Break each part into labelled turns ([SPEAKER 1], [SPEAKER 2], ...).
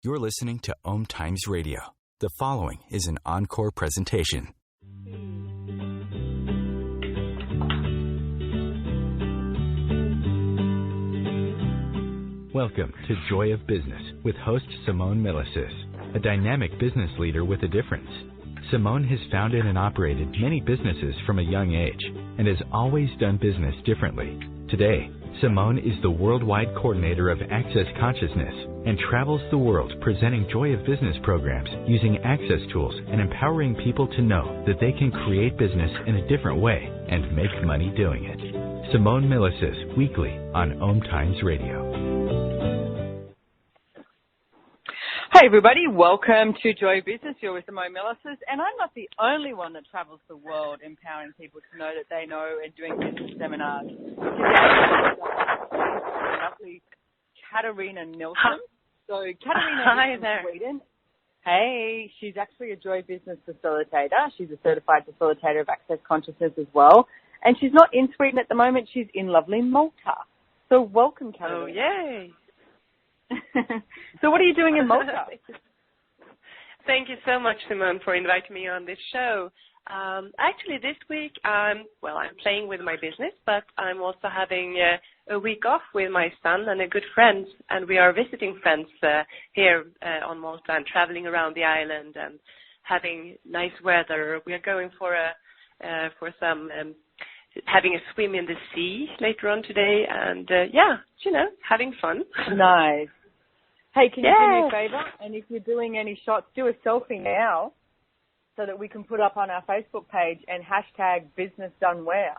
[SPEAKER 1] You're listening to OMTimes Radio. The following is an encore presentation. Welcome to Joy of Business with host Simone Milasas, a dynamic business leader with a difference. Simone has founded and operated many businesses from a young age and has always done business differently. Today, Simone is the worldwide coordinator of Access Consciousness and travels the world presenting Joy of Business programs using access tools and empowering people to know that they can create business in a different way and make money doing it. Simone Milasas, weekly on OMTimes Radio.
[SPEAKER 2] Hi everybody, welcome to Joy of Business. You're with Simone Milasas, and I'm not the only one that travels the world empowering people to know that they know and doing business seminars. Today, lovely Katarina Nilsson. So Katarina is from Sweden. Hey, she's actually a Joy Business facilitator. She's a certified facilitator of Access Consciousness as well. And she's not in Sweden at the moment. She's in lovely Malta. So welcome, Katarina.
[SPEAKER 3] Oh, yay.
[SPEAKER 2] So what are you doing in Malta?
[SPEAKER 3] Thank you so much, Simone, for inviting me on this show. Actually, this week, I'm playing with my business, but I'm also having a week off with my son and a good friend, and we are visiting friends here on Malta and traveling around the island and having nice weather. We are going for having a swim in the sea later on today, and having fun. Nice.
[SPEAKER 2] Hey, can you do me a favor? And if you're doing any shots, do a selfie now so that we can put up on our Facebook page and hashtag business done where.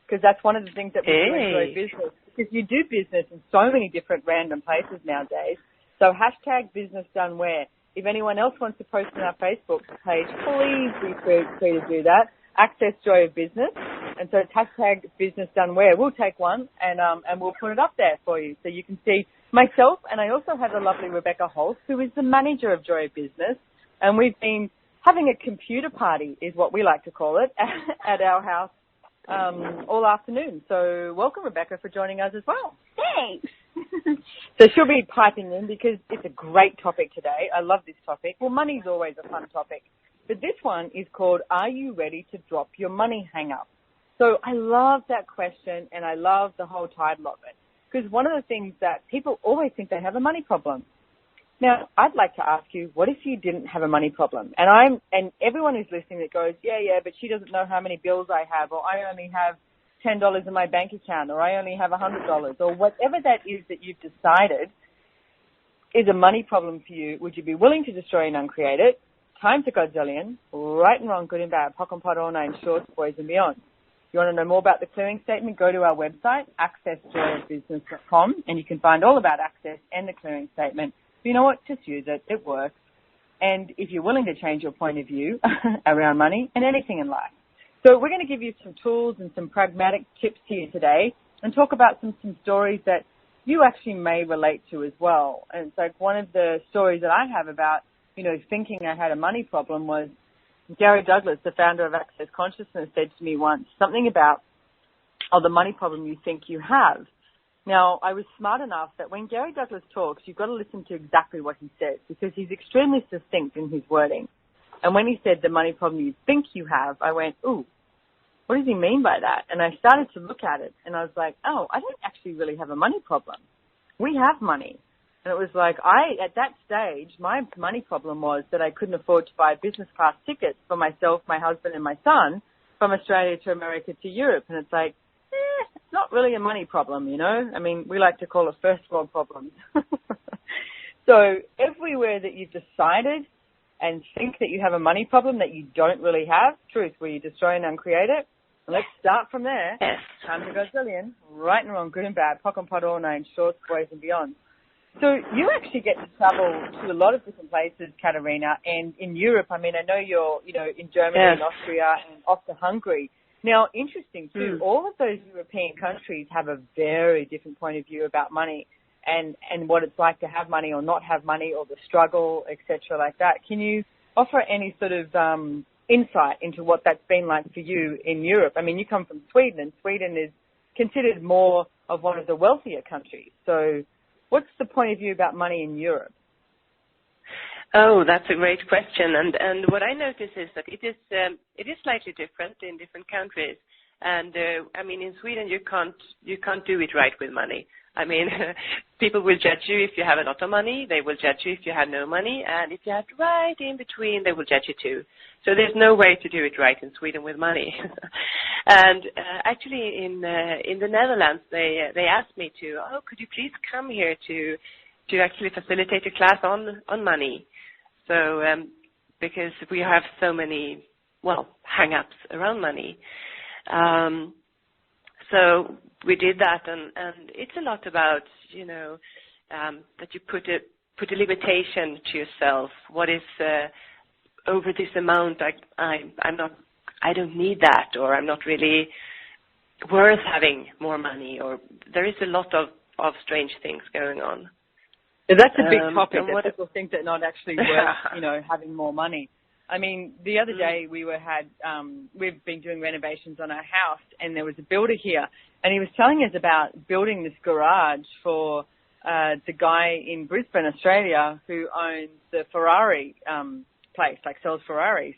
[SPEAKER 2] Because that's one of the things that we do enjoy business. Because you do business in so many different random places nowadays. So hashtag business done where. If anyone else wants to post on our Facebook page, please be free to do that. Access Joy of Business. And so it's hashtag business done where. We'll take one and we'll put it up there for you so you can see myself. And I also have the lovely Rebecca Holst, who is the manager of Joy of Business. And we've been having a computer party, is what we like to call it, at our house all afternoon. So welcome, Rebecca, for joining us as well.
[SPEAKER 4] Thanks.
[SPEAKER 2] So she'll be piping in because it's a great topic today. I love this topic. Well, money's always a fun topic. But this one is called, Are You Ready to Drop Your Money Hang-Up? So I love that question, and I love the whole title of it, because one of the things that people always think they have a money problem. Now, I'd like to ask you, what if you didn't have a money problem? And everyone who's listening that goes, yeah, but she doesn't know how many bills I have, or I only have $10 in my bank account, or I only have $100, or whatever that is that you've decided is a money problem for you, would you be willing to destroy and uncreate it? Time to Godzillion, right and wrong, good and bad, pock and pot, all nine shorts, boys and beyond. If you want to know more about the clearing statement, go to our website, accessjoyofbusiness.com, and you can find all about Access and the clearing statement. But you know what? Just use it. It works. And if you're willing to change your point of view around money and anything in life. So we're going to give you some tools and some pragmatic tips here today and talk about some stories that you actually may relate to as well. And it's like one of the stories that I have about, thinking I had a money problem was Gary Douglas, the founder of Access Consciousness, said to me once something about, the money problem you think you have. Now, I was smart enough that when Gary Douglas talks, you've got to listen to exactly what he says because he's extremely succinct in his wording. And when he said the money problem you think you have, I went, ooh, what does he mean by that? And I started to look at it, and I was like, I don't actually really have a money problem. We have money. And it was like, at that stage, my money problem was that I couldn't afford to buy business class tickets for myself, my husband, and my son from Australia to America to Europe. And it's like, it's not really a money problem, I mean, we like to call it first world problems. So everywhere that you've decided and think that you have a money problem that you don't really have, truth, where you destroy and uncreate it, let's start from there.
[SPEAKER 3] Yes.
[SPEAKER 2] Time to Godzillion, right and wrong, good and bad, pock and pot, all nine, shorts, boys and beyond. So you actually get to travel to a lot of different places, Katarina, and in Europe, I mean, I know you're, in Germany and Austria and off to Hungary. Now, interesting too, all of those European countries have a very different point of view about money and what it's like to have money or not have money or the struggle, etc., like that. Can you offer any sort of insight into what that's been like for you in Europe? I mean, you come from Sweden, and Sweden is considered more of one of the wealthier countries. So what's the point of view about money in Europe?
[SPEAKER 3] Oh, that's a great question. And what I notice is that it is slightly different in different countries. And I mean, in Sweden, you can't do it right with money. I mean, people will judge you if you have a lot of money. They will judge you if you have no money. And if you have right in between, they will judge you too. So there's no way to do it right in Sweden with money. And actually, in the Netherlands, they asked me could you please come here to actually facilitate a class on money. So because we have so many, hang-ups around money. So we did that, and it's a lot about, that you put a limitation to yourself. What is over this amount? I don't need that, or I'm not really worth having more money, or there is a lot of strange things going on.
[SPEAKER 2] That's a big topic that people think that not actually worth, having more money. I mean, the other day we've been doing renovations on our house, and there was a builder here, and he was telling us about building this garage for the guy in Brisbane, Australia, who owns the Ferrari place, like sells Ferraris.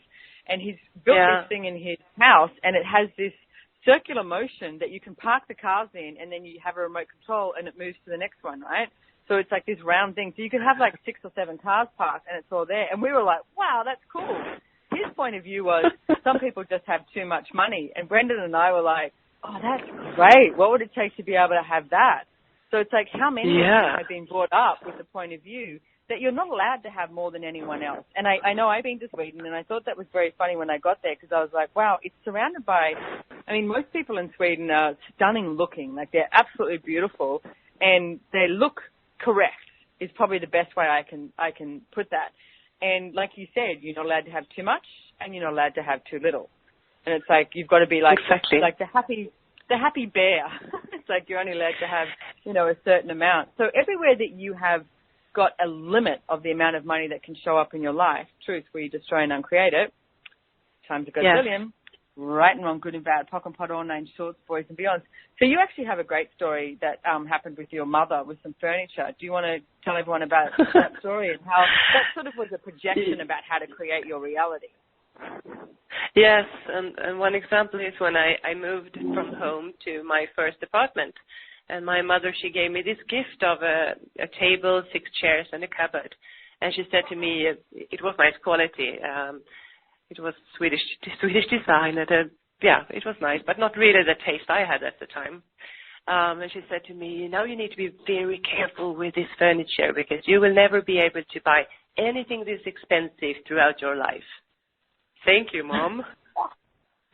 [SPEAKER 2] And he's built this thing in his house, and it has this circular motion that you can park the cars in, and then you have a remote control, and it moves to the next one, right? So it's like this round thing. So you could have like 6 or 7 cars parked, and it's all there. And we were like, wow, that's cool. His point of view was some people just have too much money. And Brendan and I were like, oh, that's great. What would it take to be able to have that? So it's like how many have been brought up with the point of view that you're not allowed to have more than anyone else. And I know I've been to Sweden, and I thought that was very funny when I got there, because I was like, wow, it's surrounded by, most people in Sweden are stunning looking. Like, they're absolutely beautiful, and they look correct is probably the best way I can put that. And like you said, you're not allowed to have too much, and you're not allowed to have too little. And it's like you've got to be like like the happy bear. It's like you're only allowed to have, a certain amount. So everywhere that you have got a limit of the amount of money that can show up in your life, truth, we destroy and uncreate it, times a gazillion, right and wrong, good and bad, POC and POD, all names, shorts, boys and beyonds. So you actually have a great story that happened with your mother with some furniture. Do you want to tell everyone about that story and how that sort of was a projection about how to create your reality?
[SPEAKER 3] Yes, and one example is when I moved from home to my first apartment. And my mother, she gave me this gift of a table, 6 chairs, and a cupboard. And she said to me, it was nice quality. It was Swedish design. It was nice, but not really the taste I had at the time. And she said to me, now you need to be very careful with this furniture, because you will never be able to buy anything this expensive throughout your life. Thank you, Mom.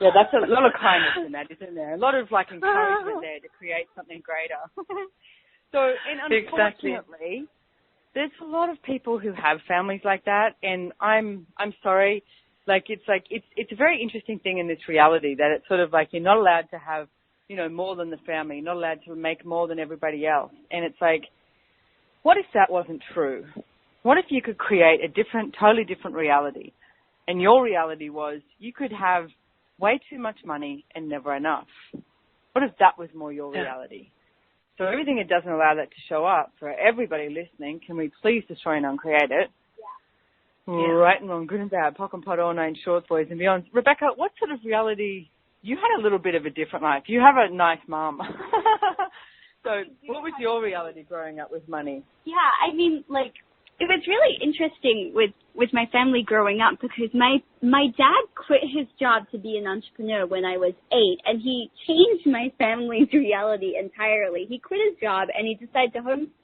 [SPEAKER 2] Yeah, that's a lot of kindness in that, isn't there? A lot of encouragement there to create something greater. So, and unfortunately, there's a lot of people who have families like that, and I'm sorry, it's a very interesting thing in this reality that it's sort of like you're not allowed to have, more than the family, you're not allowed to make more than everybody else, and it's like, what if that wasn't true? What if you could create a totally different reality, and your reality was you could have way too much money and never enough? What if that was more your reality? So everything that doesn't allow that to show up, for everybody listening, can we please destroy and uncreate it? Yeah. Right and wrong, good and bad, POC and POD, all names, shorts, boys and beyonds. Rebecca, what sort of reality? You had a little bit of a different life. You have a nice mum. So what was your reality growing up with money?
[SPEAKER 4] Yeah, it was really interesting with my family growing up, because my dad quit his job to be an entrepreneur when I was 8, and he changed my family's reality entirely. He quit his job, and he decided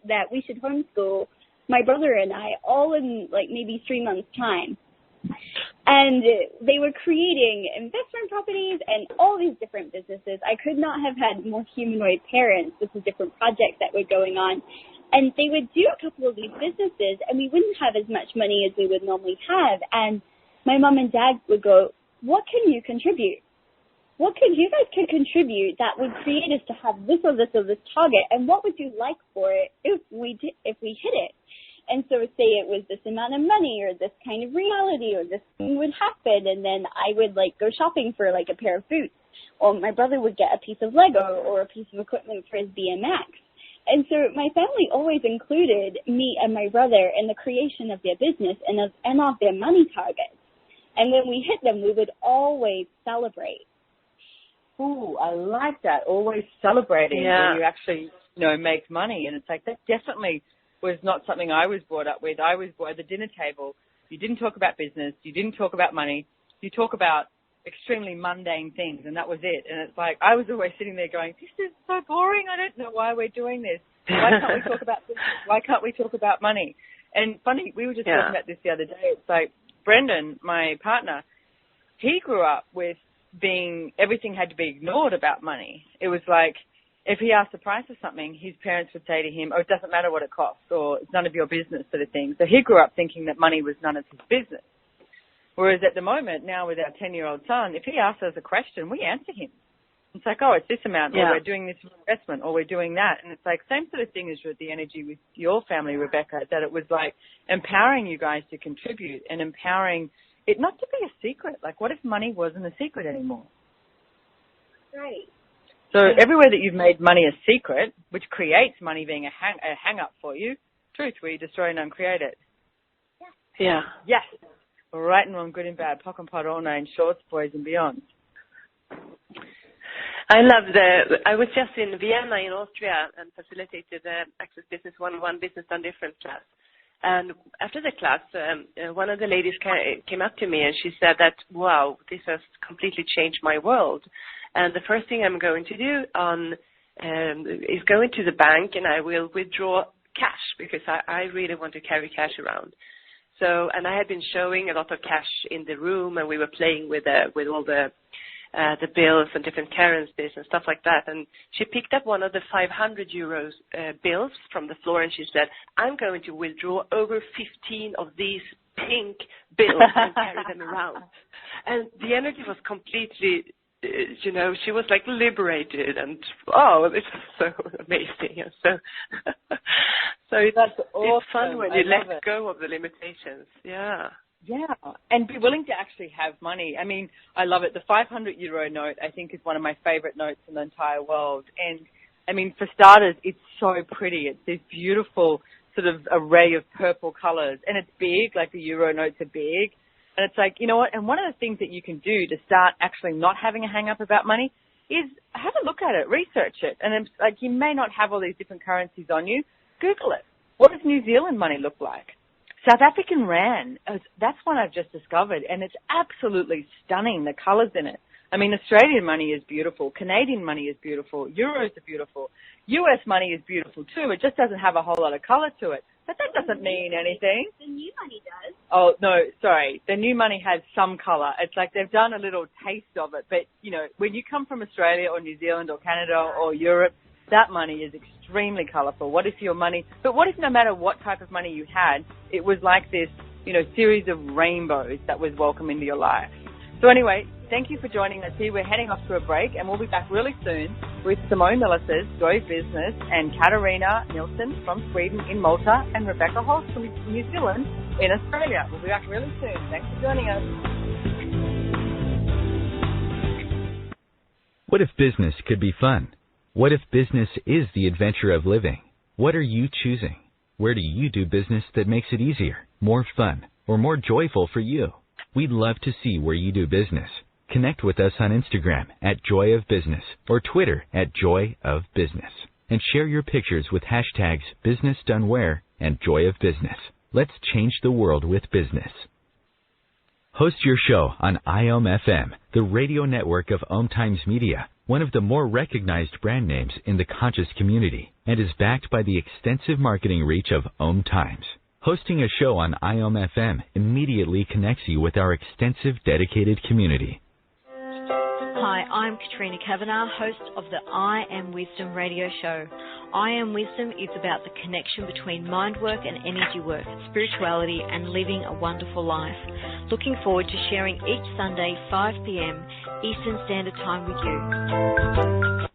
[SPEAKER 4] that we should homeschool my brother and I all in maybe 3 months' time. And they were creating investment properties and all these different businesses. I could not have had more humanoid parents with the different projects that were going on. And they would do a couple of these businesses, and we wouldn't have as much money as we would normally have. And my mom and dad would go, what can you contribute? What could you guys contribute that would create us to have this or this or this target? And what would you like for it if we hit it? And so say it was this amount of money or this kind of reality or this thing would happen, and then I would go shopping for a pair of boots, or my brother would get a piece of Lego or a piece of equipment for his BMX. And so my family always included me and my brother in the creation of their business and of their money targets. And when we hit them, we would always celebrate.
[SPEAKER 2] Ooh, I like that. Always celebrating when you actually, make money. And it's like that definitely was not something I was brought up with. I was brought at the dinner table. You didn't talk about business. You didn't talk about money. You talk about extremely mundane things, and that was it. And it's like I was always sitting there going, this is so boring. I don't know why we're doing this. Why can't we talk about business? Why can't we talk about money? And funny, we were just talking about this the other day. It's like Brendan, my partner, he grew up with everything had to be ignored about money. It was like if he asked the price of something, his parents would say to him, oh, it doesn't matter what it costs, or it's none of your business sort of thing. So he grew up thinking that money was none of his business. Whereas at the moment, now with our 10-year-old son, if he asks us a question, we answer him. It's like, oh, it's this amount, or we're doing this investment, or we're doing that. And it's like same sort of thing as with the energy with your family, Rebecca, that it was like empowering you guys to contribute and empowering it not to be a secret. Like, what if money wasn't a secret anymore?
[SPEAKER 4] Right.
[SPEAKER 2] So everywhere that you've made money a secret, which creates money being a hang-up for you, truth, where you destroy and uncreate it.
[SPEAKER 3] Yeah.
[SPEAKER 2] Yes. Right and wrong, good and bad, pock and pot, all nine, shorts, boys and beyond.
[SPEAKER 3] I was just in Vienna in Austria and facilitated the Access Business 101 Business Done Different class. And after the class, one of the ladies came up to me and she said that, wow, this has completely changed my world. And the first thing I'm going to do is go into the bank and I will withdraw cash because I really want to carry cash around. So, and I had been showing a lot of cash in the room and we were playing with all the bills and different currencies and stuff like that. And she picked up one of the 500 euros bills from the floor and she said, I'm going to withdraw over 15 of these pink bills and carry them around. And the energy was completely, she was like liberated and, oh, this is so amazing. And so
[SPEAKER 2] that's awesome.
[SPEAKER 3] It's fun when you let go of the limitations. Yeah.
[SPEAKER 2] Yeah, and be willing to actually have money. I mean, I love it. The 500 euro note, I think, is one of my favorite notes in the entire world. And, I mean, for starters, it's so pretty. It's this beautiful sort of array of purple colors. And it's big, like the euro notes are big. And it's like, you know what? And one of the things that you can do to start actually not having a hang-up about money is have a look at it, research it. And it's like you may not have all these different currencies on you. Google it. What does New Zealand money look like? South African Rand, that's one I've just discovered, and it's absolutely stunning, the colours in it. I mean, Australian money is beautiful. Canadian money is beautiful. Euros are beautiful. US money is beautiful, too. It just doesn't have a whole lot of colour to it. But that doesn't mean anything.
[SPEAKER 4] The new money does.
[SPEAKER 2] Oh, no, sorry. The new money has some colour. It's like they've done a little taste of it. But, when you come from Australia or New Zealand or Canada or Europe, that money is extremely colourful. What if your money, but what if no matter what type of money you had, it was like this, series of rainbows that was welcome into your life. So anyway, thank you for joining us here. We're heading off to a break and we'll be back really soon with Simone Milasas, Joy of Business, and Katarina Nilsson from Sweden in Malta, and Rebecca Holst from New Zealand in Australia. We'll be back really soon. Thanks for joining us.
[SPEAKER 1] What if business could be fun? What if business is the adventure of living? What are you choosing? Where do you do business that makes it easier, more fun, or more joyful for you? We'd love to see where you do business. Connect with us on Instagram @JoyOfBusiness or Twitter @JoyOfBusiness. And share your pictures with hashtags BusinessDoneWhere and Joy of Business. Let's change the world with business. Host your show on IOM-FM, the radio network of OMTimes Media, one of the more recognized brand names in the conscious community, and is backed by the extensive marketing reach of OMTimes. Hosting a show on IOM-FM immediately connects you with our extensive dedicated community.
[SPEAKER 5] Hi, I'm Katarina Kavanagh, host of the I Am Wisdom radio show. I Am Wisdom is about the connection between mind work and energy work, spirituality and living a wonderful life. Looking forward to sharing each Sunday 5 p.m. Eastern Standard Time with you.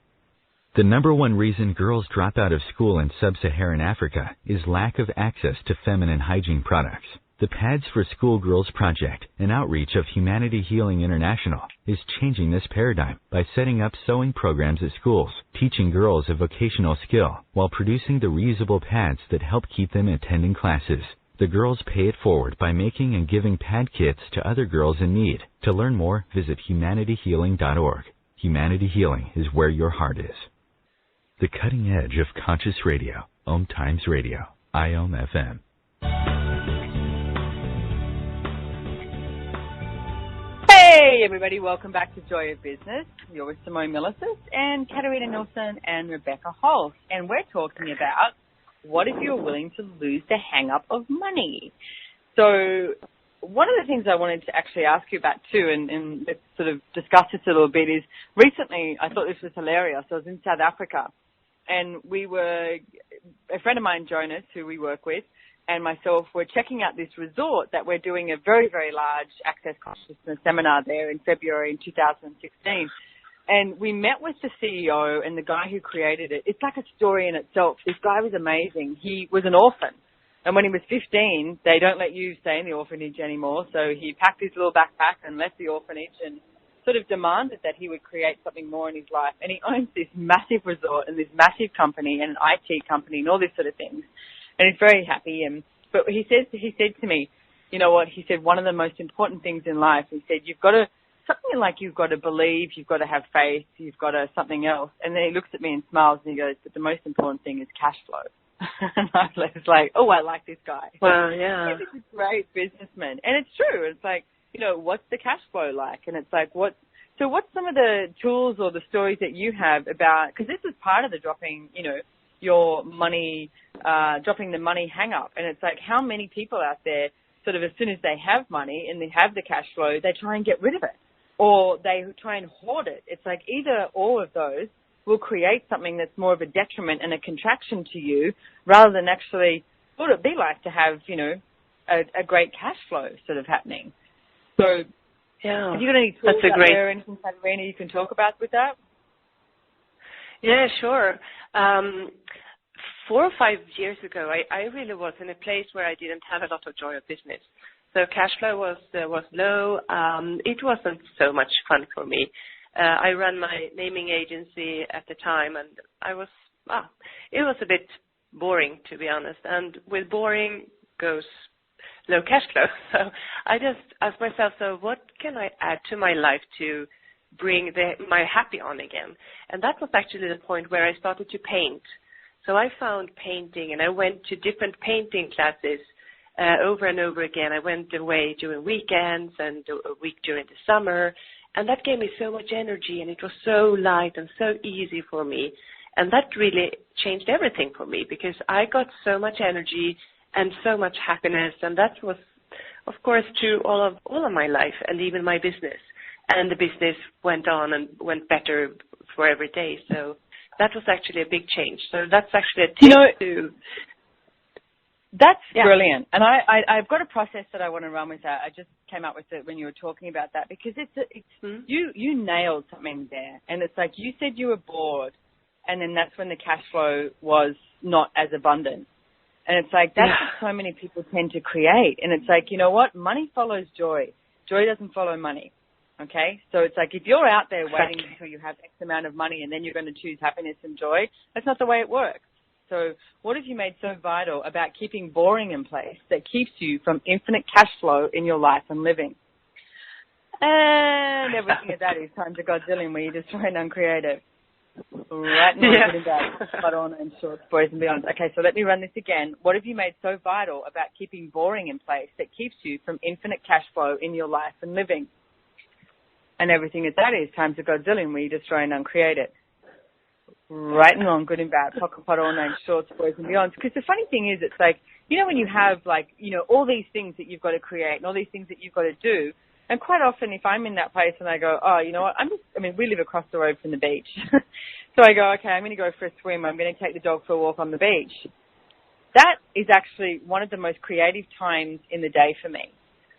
[SPEAKER 1] The number one reason girls drop out of school in sub-Saharan Africa is lack of access to feminine hygiene products. The Pads for Schoolgirls project, an outreach of Humanity Healing International, is changing this paradigm by setting up sewing programs at schools, teaching girls a vocational skill, while producing the reusable pads that help keep them attending classes. The girls pay it forward by making and giving pad kits to other girls in need. To learn more, visit humanityhealing.org. Humanity Healing is where your heart is. The cutting edge of conscious radio, OMTimes Radio, IOM FM.
[SPEAKER 2] Hey everybody, welcome back to Joy of Business. You're with Simone Milasas and Katarina Nilsson and Rebecca Holt. And we're talking about what if you're willing to lose the hang-up of money. So one of the things I wanted to actually ask you about too, and let's sort of discuss this a little bit, is recently I thought this was hilarious. I was in South Africa and a friend of mine, Jonas, who we work with, and myself were checking out this resort that we're doing a very, very large Access Consciousness seminar there in February in 2016. And we met with the CEO and the guy who created it. It's like a story in itself. This guy was amazing. He was an orphan. And when he was 15, they don't let you stay in the orphanage anymore. So he packed his little backpack and left the orphanage and sort of demanded that he would create something more in his life. And he owns this massive resort and this massive company and an IT company and all this sort of things. And he's very happy. But he said to me, you know what? He said, one of the most important things in life, he said, you've got to believe, you've got to have faith, you've got to something else. And then he looks at me and smiles and he goes, but the most important thing is cash flow. And I was like, oh, I like this guy.
[SPEAKER 3] Well, yeah.
[SPEAKER 2] He's a great businessman. And it's true. It's like, you know, what's the cash flow like? And it's like, what's some of the tools or the stories that you have about, because this is part of the dropping, you know, your money, dropping the money hang up. And it's like, how many people out there sort of as soon as they have money and they have the cash flow, they try and get rid of it or they try and hoard it. It's like either all of those will create something that's more of a detriment and a contraction to you rather than actually what would it be like to have, you know, a great cash flow sort of happening. So
[SPEAKER 3] yeah,
[SPEAKER 2] have you got any tools out there or anything, Katarina, you can talk about with that?
[SPEAKER 3] Yeah, sure. 4 or 5 years ago, I really was in a place where I didn't have a lot of joy of business. So cash flow was low. It wasn't so much fun for me. I ran my naming agency at the time, and it was a bit boring, to be honest. And with boring goes low cash flow. So I just asked myself, so what can I add to my life to bring my happy on again? And that was actually the point where I started to paint. So I found painting, and I went to different painting classes over and over again. I went away during weekends and a week during the summer, and that gave me so much energy, and it was so light and so easy for me. And that really changed everything for me because I got so much energy and so much happiness, and that was, of course, true all of my life and even my business. And the business went on and went better for every day. So that was actually a big change. So that's actually a tip to...
[SPEAKER 2] That's brilliant. And I've got a process that I want to run with that. I just came up with it when you were talking about that because you nailed something there. And it's like you said you were bored, and then that's when the cash flow was not as abundant. And it's like that's what so many people tend to create. And it's like, you know what? Money follows joy. Joy doesn't follow money. Okay? So it's like if you're out there waiting until you have X amount of money and then you're going to choose happiness and joy, that's not the way it works. So what have you made so vital about keeping boring in place that keeps you from infinite cash flow in your life and living? And everything of that is time to Godzillion where you destroy and uncreate it. Right now, getting back, but on and shorts, boys and beyond. Okay, so let me run this again. What have you made so vital about keeping boring in place that keeps you from infinite cash flow in your life and living? And everything of that is time to Godzillion where you destroy and uncreate it. Right and wrong, good and bad, pocket pot, all names, shorts, boys and beyond. Because the funny thing is, it's like, you know, when you have like, you know, all these things that you've got to create and all these things that you've got to do, and quite often if I'm in that place and I go, oh, you know what, we live across the road from the beach. So I go, okay, I'm going to go for a swim. I'm going to take the dog for a walk on the beach. That is actually one of the most creative times in the day for me.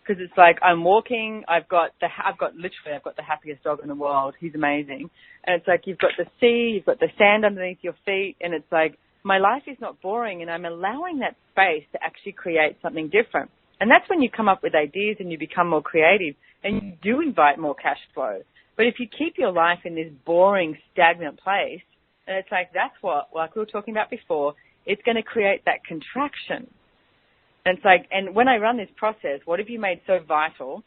[SPEAKER 2] Because it's like I'm walking, I've got the happiest dog in the world. He's amazing. And it's like you've got the sea, you've got the sand underneath your feet, and it's like my life is not boring, and I'm allowing that space to actually create something different. And that's when you come up with ideas and you become more creative and you do invite more cash flow. But if you keep your life in this boring, stagnant place, and it's like that's what, like we were talking about before, it's going to create that contraction. And it's like, and when I run this process, what have you made so vital?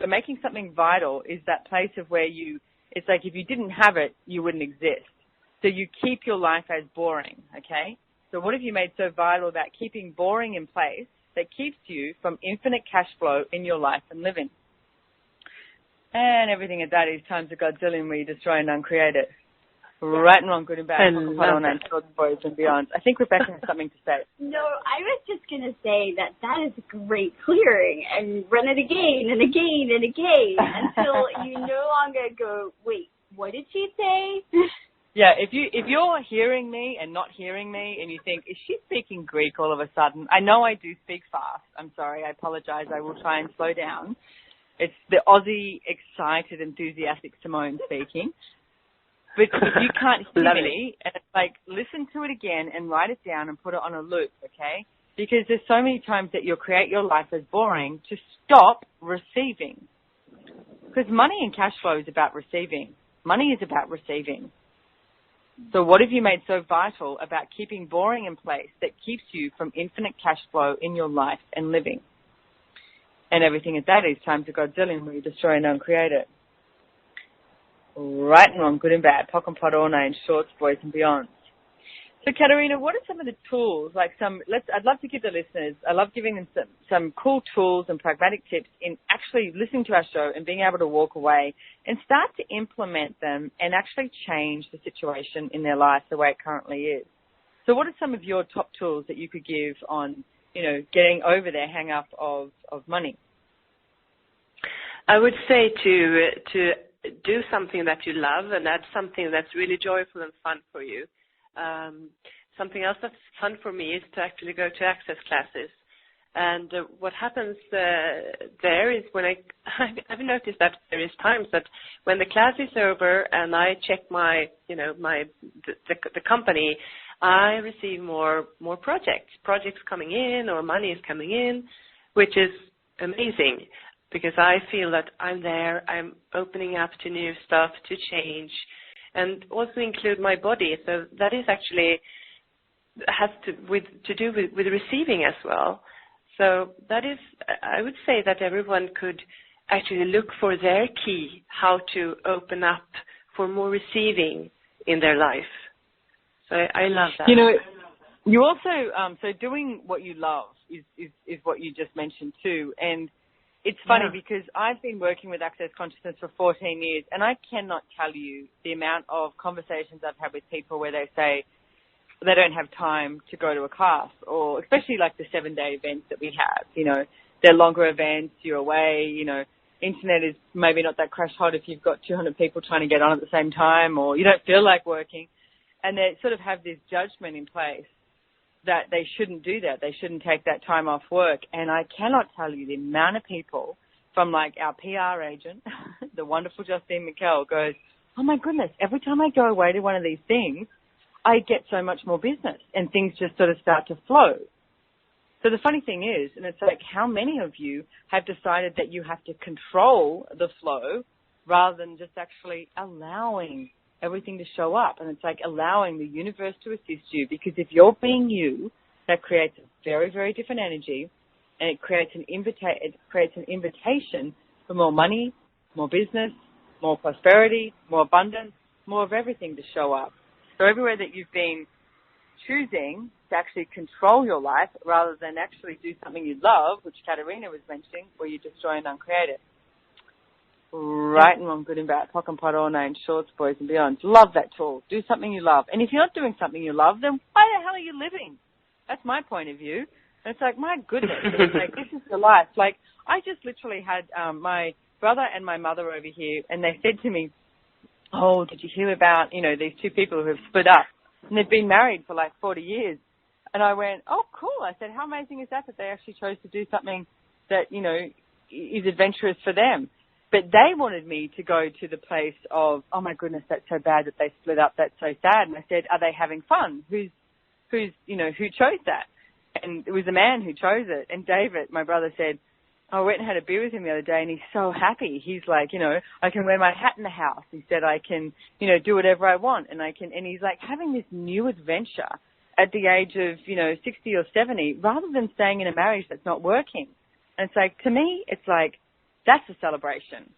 [SPEAKER 2] So making something vital is that place of where it's like if you didn't have it, you wouldn't exist. So you keep your life as boring, okay? So what have you made so vital about keeping boring in place that keeps you from infinite cash flow in your life and living? And everything at that is times a Godzillion where you destroy and uncreate it. Right and wrong, good and bad, boys and beyond. I think Rebecca has something to say.
[SPEAKER 4] No, I was just going to say that is a great clearing, and run it again and again and again until you no longer go, wait, what did she say?
[SPEAKER 2] Yeah, if you're hearing me and not hearing me and you think, is she speaking Greek all of a sudden? I know I do speak fast. I'm sorry. I apologize. I will try and slow down. It's the Aussie, excited, enthusiastic Simone speaking. But if you can't hear me, and it's like, listen to it again and write it down and put it on a loop, okay? Because there's so many times that you'll create your life as boring to stop receiving. Because money and cash flow is about receiving. Money is about receiving. So what have you made so vital about keeping boring in place that keeps you from infinite cash flow in your life and living? And everything at that is times a Godzillion where you destroy and uncreate it. Right and wrong, good and bad, pock and pot, all names, shorts, boys and beyonds. So, Katarina, what are some of the tools? I'd love to give the listeners, I love giving them some cool tools and pragmatic tips in actually listening to our show and being able to walk away and start to implement them and actually change the situation in their life the way it currently is. So, what are some of your top tools that you could give on, getting over their hang up of money?
[SPEAKER 3] I would say to do something that you love, and that's something that's really joyful and fun for you. Something else that's fun for me is to actually go to access classes. And what happens there is when I've noticed that there is times that when the class is over and I check the company, I receive more projects coming in, or money is coming in, which is amazing. Because I feel that I'm there, I'm opening up to new stuff, to change, and also include my body. So that is actually has to do with receiving as well. So that is, I would say that everyone could actually look for their key, how to open up for more receiving in their life. So I love that.
[SPEAKER 2] You also, so doing what you love is what you just mentioned too. And it's funny because I've been working with Access Consciousness for 14 years, and I cannot tell you the amount of conversations I've had with people where they say they don't have time to go to a class, or especially like the 7-day events that we have. They're longer events, you're away, internet is maybe not that crash hot if you've got 200 people trying to get on at the same time, or you don't feel like working. And they sort of have this judgment in place that they shouldn't do that. They shouldn't take that time off work. And I cannot tell you the amount of people from like our PR agent, the wonderful Justine McKell, goes, oh my goodness, every time I go away to one of these things, I get so much more business and things just sort of start to flow. So the funny thing is, and it's like, how many of you have decided that you have to control the flow rather than just actually allowing everything to show up? And it's like allowing the universe to assist you, because if you're being you, that creates a very, very different energy, and it creates an invitation for more money, more business, more prosperity, more abundance, more of everything to show up. So everywhere that you've been choosing to actually control your life rather than actually do something you love, which Katarina was mentioning, where you destroy and uncreate it. Right and wrong, good and bad, pock and pot, all names, shorts, boys and beyonds. Love that tool. Do something you love. And if you're not doing something you love, then why the hell are you living? That's my point of view. And it's like, my goodness, it's like, this is your life. Like, I just literally had my brother and my mother over here, and they said to me, oh, did you hear about, these two people who have split up? And they've been married for like 40 years. And I went, oh, cool. I said, how amazing is that they actually chose to do something that, is adventurous for them. But they wanted me to go to the place of, oh my goodness, that's so bad that they split up. That's so sad. And I said, are they having fun? Who chose that? And it was a man who chose it. And David, my brother, said, I went and had a beer with him the other day, and he's so happy. He's like, I can wear my hat in the house. He said, I can, do whatever I want. And he's like having this new adventure at the age of, 60 or 70, rather than staying in a marriage that's not working. And it's like, to me, it's like, that's a celebration.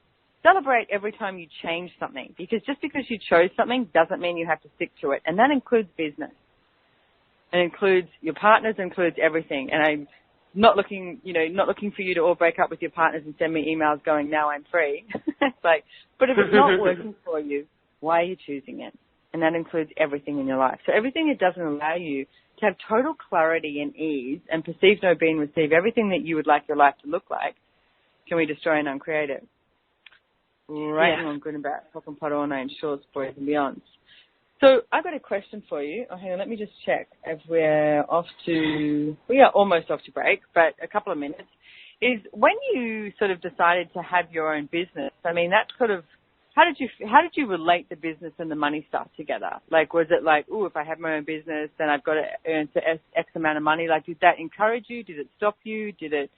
[SPEAKER 2] Celebrate every time you change something, because just because you chose something doesn't mean you have to stick to it. And that includes business. It includes your partners, includes everything. And I'm not looking for you to all break up with your partners and send me emails going, now I'm free. It's like, but if it's not working for you, why are you choosing it? And that includes everything in your life. So everything that doesn't allow you to have total clarity and ease and perceive, know, be, and receive everything that you would like your life to look like, can we destroy and uncreate it? Right, yeah. I'm good about talking pot all name shorts, boys and beyonds. So I've got a question for you. Oh, hang on, let me just check if we are almost off to break, but a couple of minutes. Is when you sort of decided to have your own business, I mean, that sort of, how did you relate the business and the money stuff together? Like, was it like, if I have my own business, then I've got to earn X amount of money? Like, did that encourage you? Did it stop you? Did it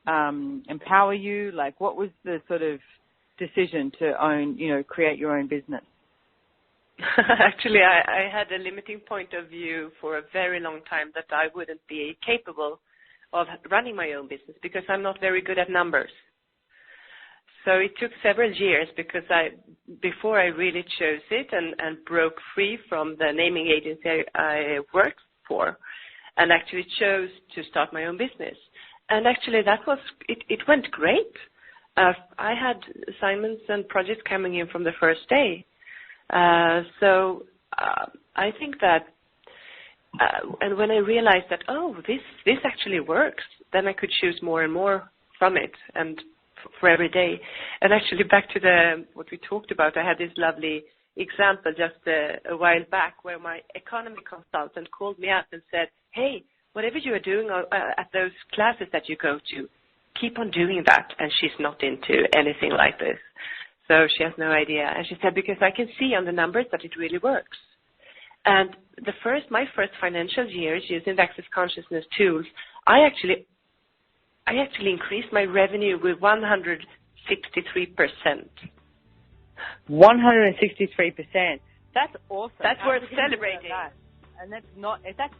[SPEAKER 2] empower you? Like, what was the sort of decision to own, create your own business?
[SPEAKER 3] Actually, I had a limiting point of view for a very long time that I wouldn't be capable of running my own business because I'm not very good at numbers. So it took several years before I really chose it and broke free from the naming agency I worked for and actually chose to start my own business. And actually it went great. I had assignments and projects coming in from the first day. So I think that, and when I realized that, this actually works, then I could choose more and more from it and for every day. And actually back to what we talked about, I had this lovely example just a while back where my economy consultant called me up and said, hey, whatever you are doing at those classes that you go to, keep on doing that. And she's not into anything like this. So she has no idea. And she said, because I can see on the numbers that it really works. And my first financial years using the Access Consciousness tools, I actually increased my revenue with 163%.
[SPEAKER 2] 163%. That's awesome.
[SPEAKER 3] That's worth celebrating.
[SPEAKER 2] And that's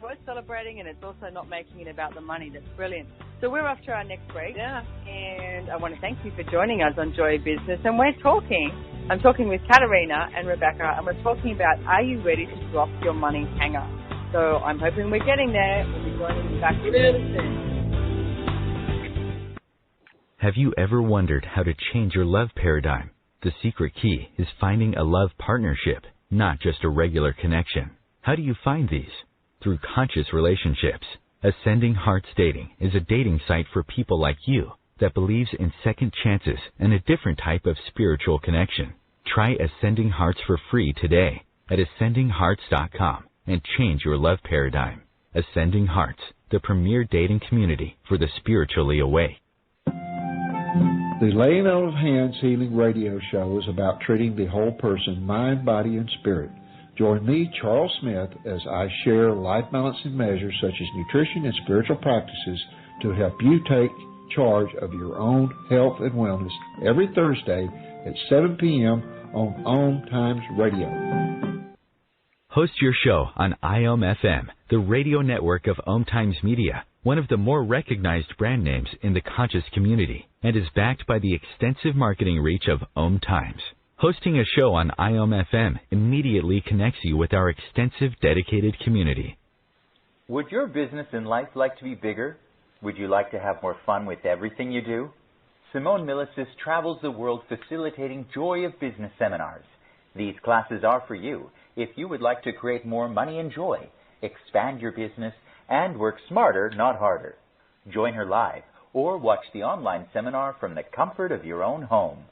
[SPEAKER 2] worth celebrating, and it's also not making it about the money. That's brilliant. So we're off to our next break.
[SPEAKER 3] Yeah.
[SPEAKER 2] And I want to thank you for joining us on Joy of Business. And I'm talking with Katarina and Rebecca, and we're talking about, are you ready to drop your money hanger? So I'm hoping we're getting there. We'll be joining you back really soon.
[SPEAKER 1] Have you ever wondered how to change your love paradigm? The secret key is finding a love partnership, not just a regular connection. How do you find these? Through conscious relationships. Ascending Hearts Dating is a dating site for people like you that believes in second chances and a different type of spiritual connection. Try Ascending Hearts for free today at ascendinghearts.com and change your love paradigm. Ascending Hearts, the premier dating community for the spiritually awake.
[SPEAKER 6] The Laying On of Hands Healing Radio Show is about treating the whole person, mind, body, and spirit. Join me, Charles Smith, as I share life-balancing measures such as nutrition and spiritual practices to help you take charge of your own health and wellness every Thursday at 7 p.m. on OMTimes Radio.
[SPEAKER 1] Host your show on IOM FM, the radio network of OMTimes Media, one of the more recognized brand names in the conscious community, and is backed by the extensive marketing reach of OMTimes. Hosting a show on IOM FM immediately connects you with our extensive dedicated community.
[SPEAKER 7] Would your business and life like to be bigger? Would you like to have more fun with everything you do? Simone Milasas travels the world facilitating Joy of Business seminars. These classes are for you if you would like to create more money and joy, expand your business, and work smarter, not harder. Join her live or watch the online seminar from the comfort of your own home.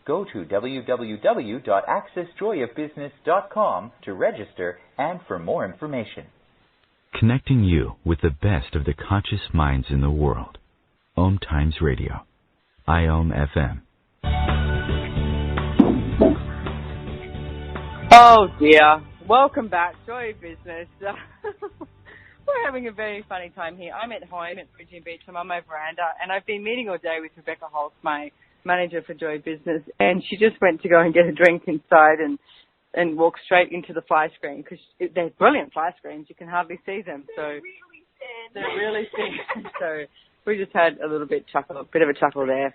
[SPEAKER 7] Go to www.accessjoyofbusiness.com to register and for more information.
[SPEAKER 1] Connecting you with the best of the conscious minds in the world. OMTimes Radio. IOM FM.
[SPEAKER 2] Oh dear. Welcome back, Joy of Business. We're we're having a very funny time here. I'm at home at Bridging Beach. I'm on my veranda, and I've been meeting all day with Rebecca Holtz, my manager for Joy Business, and she just went to go and get a drink inside and walk straight into the fly screen because they're brilliant fly screens. You can hardly see them. So they're really thin. So we just had a little bit of a chuckle there.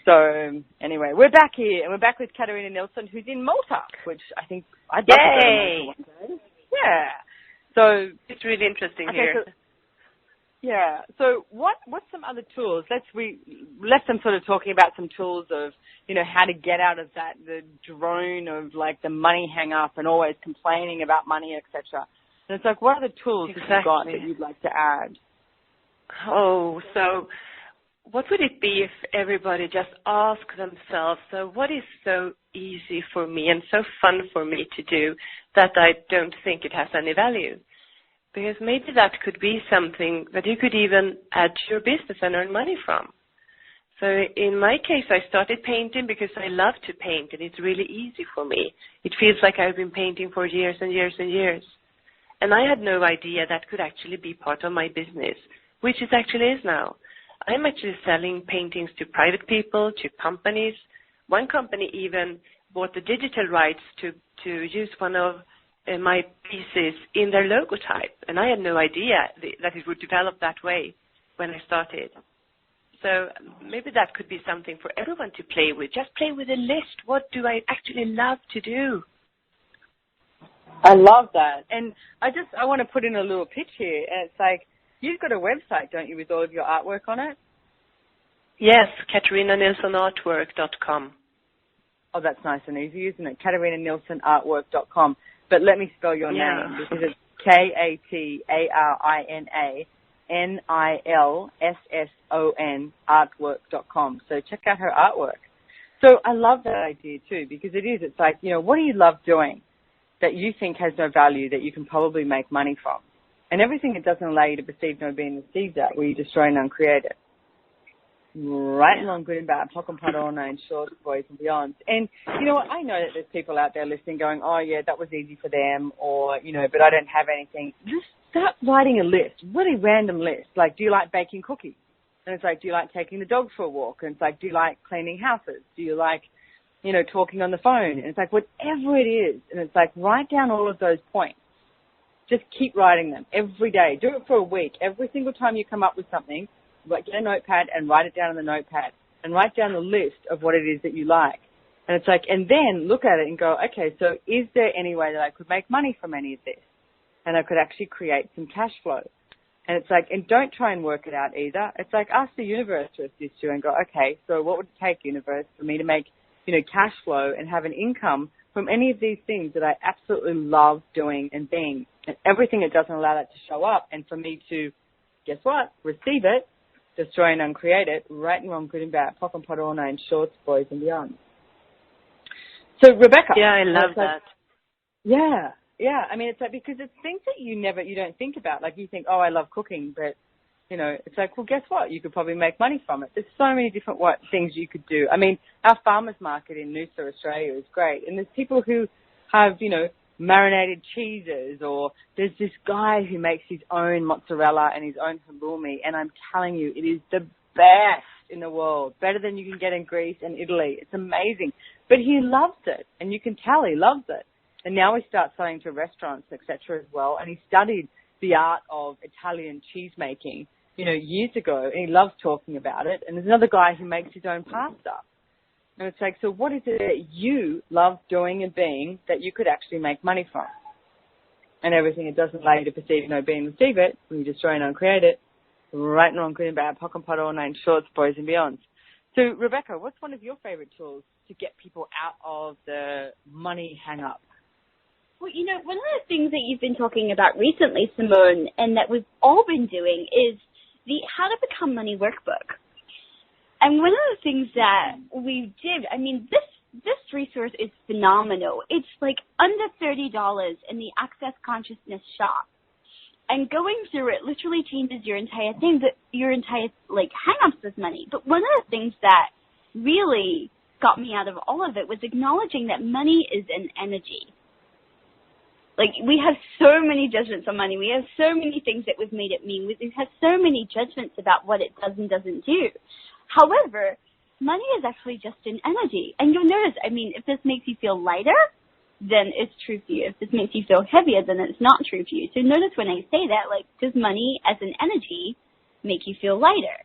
[SPEAKER 2] So anyway, we're back here, and we're back with Katarina Nilsson, who's in Malta, which I think I'd love to go to Malta one day. Yeah. So
[SPEAKER 3] it's really interesting
[SPEAKER 2] okay,
[SPEAKER 3] here.
[SPEAKER 2] So, yeah. So what's some other tools? We left them sort of talking about some tools of, how to get out of the drone of like the money hang up and always complaining about money, etc. And it's like, what are the tools that you've got that you'd like to add?
[SPEAKER 3] Oh, so what would it be if everybody just asked themselves, so what is so easy for me and so fun for me to do that I don't think it has any value? Because maybe that could be something that you could even add to your business and earn money from. So in my case, I started painting because I love to paint, and it's really easy for me. It feels like I've been painting for years and years and years. And I had no idea that could actually be part of my business, which it actually is now. I'm actually selling paintings to private people, to companies. One company even bought the digital rights to use one of my pieces in their logo type, and I had no idea that it would develop that way when I started. So maybe that could be something for everyone to play with. Just play with a list. What do I actually love to do?
[SPEAKER 2] I love that. And I want to put in a little pitch here, and it's like, you've got a website, don't you, with all of your artwork on it?
[SPEAKER 3] Yes, KatarinanilssonArtwork.com.
[SPEAKER 2] Oh, that's nice and easy, isn't it? KatarinanilssonArtwork.com. But let me spell your name, because it's KatarinanIlsson artwork.com. So check out her artwork. So I love that idea too, because it's like, what do you love doing that you think has no value that you can probably make money from? And everything that doesn't allow you to perceive no being received that, will you destroy and uncreate it? Right and wrong, good and bad, talk and pot all nine, short, boys and beyond. And you know what? I know that there's people out there listening going, oh yeah, that was easy for them, or, but I don't have anything. Just start writing a list, really random list. Like, do you like baking cookies? And it's like, do you like taking the dog for a walk? And it's like, do you like cleaning houses? Do you like, talking on the phone? And it's like, whatever it is. And it's like, write down all of those points. Just keep writing them every day. Do it for a week. Every single time you come up with something, get a notepad and write it down on the notepad and write down the list of what it is that you like. And it's like, and then look at it and go, okay, so is there any way that I could make money from any of this? And I could actually create some cash flow. And it's like, and don't try and work it out either. It's like, ask the universe to assist you and go, okay, so what would it take, universe, for me to make, cash flow and have an income from any of these things that I absolutely love doing and being, and everything that doesn't allow that to show up, and for me to, guess what, receive it, destroy and uncreate it, right and wrong, good and bad, pop and pot all nine, shorts, boys and beyond. So Rebecca.
[SPEAKER 3] Yeah, I love that.
[SPEAKER 2] Yeah. I mean, it's like, because it's things that you don't think about. Like, you think, oh, I love cooking, but, it's like, well, guess what? You could probably make money from it. There's so many different things you could do. I mean, our farmers market in Noosa, Australia is great. And there's people who have, marinated cheeses, or there's this guy who makes his own mozzarella and his own halloumi. And I'm telling you, it is the best in the world, better than you can get in Greece and Italy. It's amazing. But he loves it, and you can tell he loves it. And now he starts selling to restaurants, etc. as well. And he studied the art of Italian cheese making, years ago, and he loves talking about it. And there's another guy who makes his own pasta. And it's like, so what is it that you love doing and being that you could actually make money from? And everything that doesn't allow you to perceive, no being, receive it, when you destroy and uncreate it, right and wrong, good and bad, pock and pot, all nine, shorts, boys and beyond. So, Rebecca, what's one of your favorite tools to get people out of the money hang-up?
[SPEAKER 4] Well, one of the things that you've been talking about recently, Simone, and that we've all been doing is the How to Become Money workbook. And one of the things that we did, I mean, this resource is phenomenal. It's like under $30 in the Access Consciousness shop. And going through it literally changes your entire thing, hang-ups with money. But one of the things that really got me out of all of it was acknowledging that money is an energy. Like, we have so many judgments on money. We have so many things that we've made it mean. We have so many judgments about what it does and doesn't do. However, money is actually just an energy. And you'll notice, I mean, if this makes you feel lighter, then it's true for you. If this makes you feel heavier, then it's not true for you. So notice when I say that, like, does money as an energy make you feel lighter?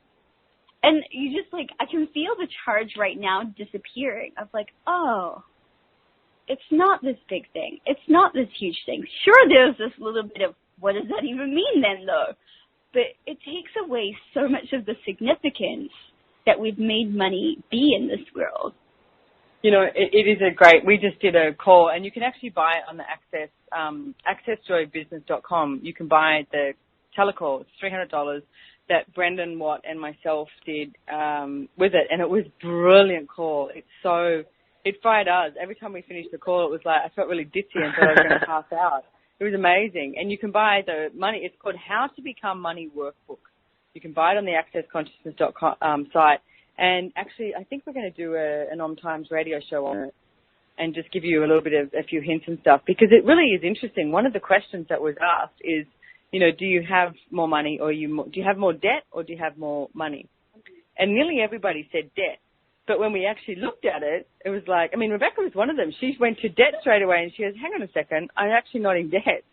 [SPEAKER 4] And you just, like, I can feel the charge right now disappearing of, like, oh, it's not this big thing. It's not this huge thing. Sure, there's this little bit of, what does that even mean then, though? But it takes away so much of the significance that we've made money be in this world.
[SPEAKER 2] You know, it is a great, we just did a call, and you can actually buy it on the accessjoybusiness.com. You can buy the telecall. It's $300 that Brendan Watt and myself did with it, and it was a brilliant call. It fired us. Every time we finished the call, it was like, I felt really ditzy and thought I was going to pass out. It was amazing. And you can buy the money, it's called How to Become Money Workbook. You can buy it on the accessconsciousness.com site. And actually, I think we're going to do an OMTimes radio show on it and just give you a few hints and stuff, because it really is interesting. One of the questions that was asked is, you know, do you have more money, or do you have more debt, or do you have more money? And nearly everybody said debt. But when we actually looked at it, it was like, I mean, Rebecca was one of them. She went to debt straight away, and she goes, hang on a second, I'm actually not in debt.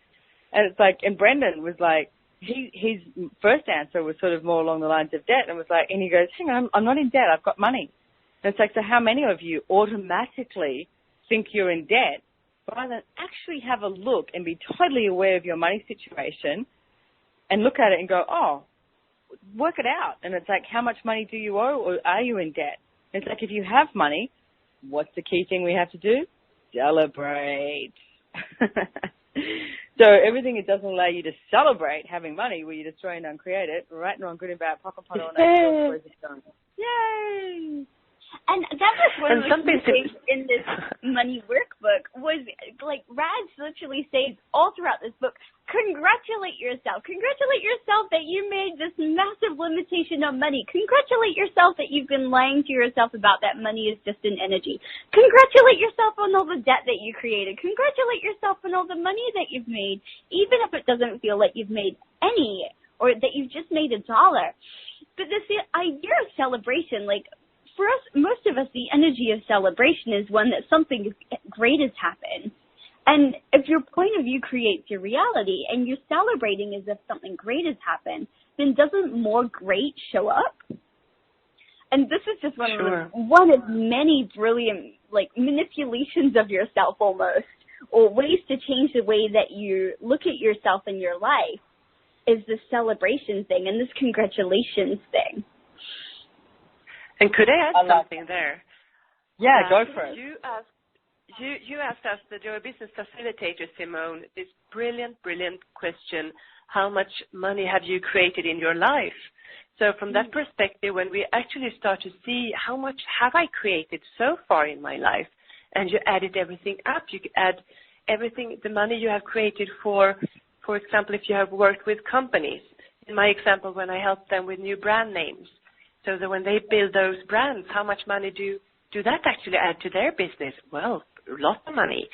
[SPEAKER 2] And it's like, and Brendan was like, his first answer was sort of more along the lines of debt, and was like, and he goes, hang on, I'm not in debt, I've got money. And it's like, so how many of you automatically think you're in debt rather than actually have a look and be totally aware of your money situation and look at it and go, oh, work it out. And it's like, how much money do you owe, or are you in debt? And it's like, if you have money, what's the key thing we have to do? Celebrate. So everything it doesn't allow you to celebrate having money, where you destroy and uncreate it, right and wrong, good and bad, pop and pot all night. Yay!
[SPEAKER 4] And that was one of the things in this money workbook was, like, Rads literally says all throughout this book, congratulate yourself. Congratulate yourself that you made this massive limitation on money. Congratulate yourself that you've been lying to yourself about that money is just an energy. Congratulate yourself on all the debt that you created. Congratulate yourself on all the money that you've made, even if it doesn't feel like you've made any, or that you've just made $1. But this idea of celebration, like, for us, most of us, the energy of celebration is one that something great has happened. And if your point of view creates your reality and you're celebrating as if something great has happened, then doesn't more great show up? And this is just one of many brilliant, like, manipulations of yourself almost, or ways to change the way that you look at yourself in your life, is this celebration thing and this congratulations thing.
[SPEAKER 3] And could I add something there?
[SPEAKER 2] Yeah, go for it.
[SPEAKER 3] You asked us, the Joy Business Facilitator, Simone, this brilliant question, how much money have you created in your life? So from that perspective, when we actually start to see how much have I created so far in my life, and you added everything up, you could add everything, the money you have created for example, if you have worked with companies. In my example, when I help them with new brand names, so that when they build those brands, how much money do that actually add to their business? Well, lots of money.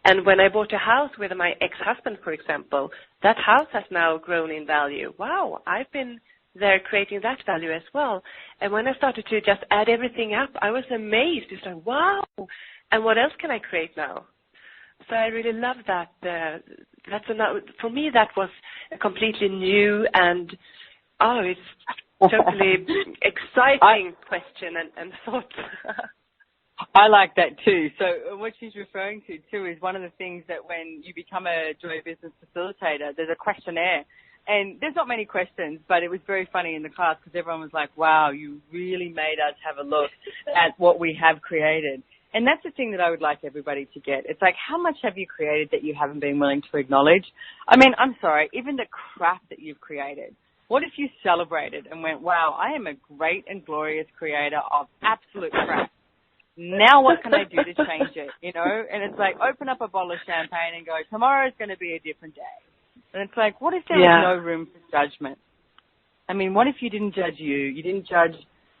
[SPEAKER 3] And when I bought a house with my ex-husband, for example, that house has now grown in value. Wow, I've been there creating that value as well. And when I started to just add everything up, I was amazed. It's like, wow, and what else can I create now? So I really love that. For me, that was a completely new and, it's totally exciting question and thought.
[SPEAKER 2] I like that too. So what she's referring to too is one of the things that when you become a Joy Business Facilitator, there's a questionnaire. And there's not many questions, but it was very funny in the class because everyone was like, wow, you really made us have a look at what we have created. And that's the thing that I would like everybody to get. It's like, how much have you created that you haven't been willing to acknowledge? I mean, I'm sorry, even the crap that you've created. What if you celebrated and went, wow, I am a great and glorious creator of absolute crap. Now what can I do to change it, you know? And it's like, open up a bottle of champagne and go, tomorrow's going to be a different day. And it's like, what if there was no room for judgment? I mean, what if you didn't judge you? You didn't judge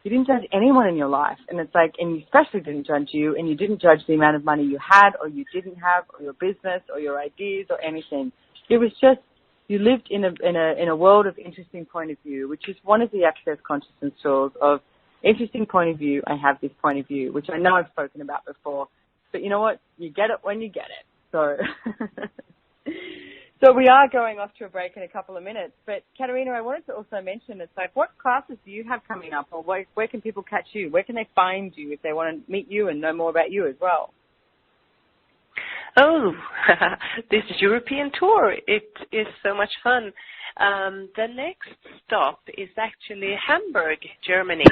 [SPEAKER 2] You didn't judge anyone in your life. And it's like, and you especially didn't judge you, and you didn't judge the amount of money you had or you didn't have, or your business or your ideas or anything. It was just, you lived in a world of interesting point of view, which is one of the Access Consciousness tools of interesting point of view. I have this point of view, which I know I've spoken about before. But you know what? You get it when you get it. So, so we are going off to a break in a couple of minutes. But Katarina, I wanted to also mention, it's like, what classes do you have coming up, or where can people catch you? Where can they find you if they want to meet you and know more about you as well?
[SPEAKER 3] Oh, this European tour, it is so much fun. The next stop is actually Hamburg, Germany.